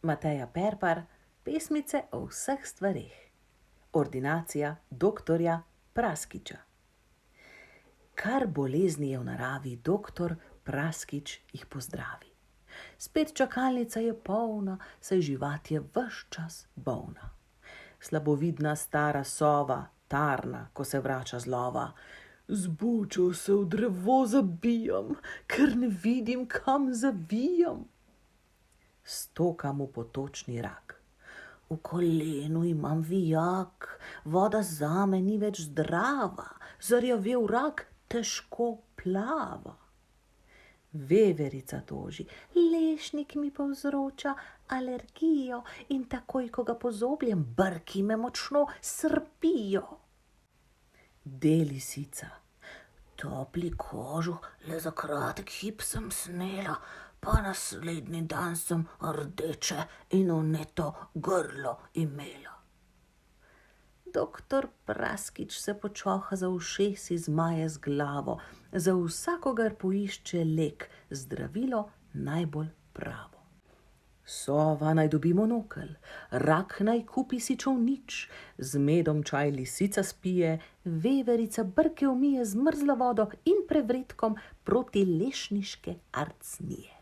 Mateja Perpar, pesmice o vseh stvareh. Ordinacija doktorja Praskiča. Kar bolezni je v naravi, doktor Praskič jih pozdravi. Spet čakalnica je polna, saj živat je ves čas bolna. Slabovidna stara sova tarna, ko se vrača z lova. Z bučo se v drevo zabijam, ker ne vidim, kam zavijam. Stoka mu potočni rak. V kolenu imam vijak, voda zame ni več zdrava, zarjavel rak težko plava. Veverica toži, lešnik mi povzroča alergijo in takoj, ko ga pozobljem, brki me močno srpijo. Lisica, topli kožuh le za kratek hip sem snela, pa naslednji dan sem rdeče in vneto grlo imela. Doktor Praskič se počoha za ušesi, zmaje z glavo, za vsakogar poišče lek, zdravilo najbolj pravo. Sova naj dobi monokel, rak naj kupi si čolnič, z medom čaj lisica spije, veverica brke umije z mrzlo vodo in prevredkom proti lešniške arcnije.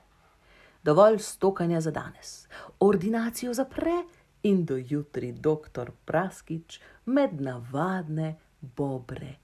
Dovolj stokanja za danes, ordinacijo zapre in do jutri doktor Praskič med navadne bobre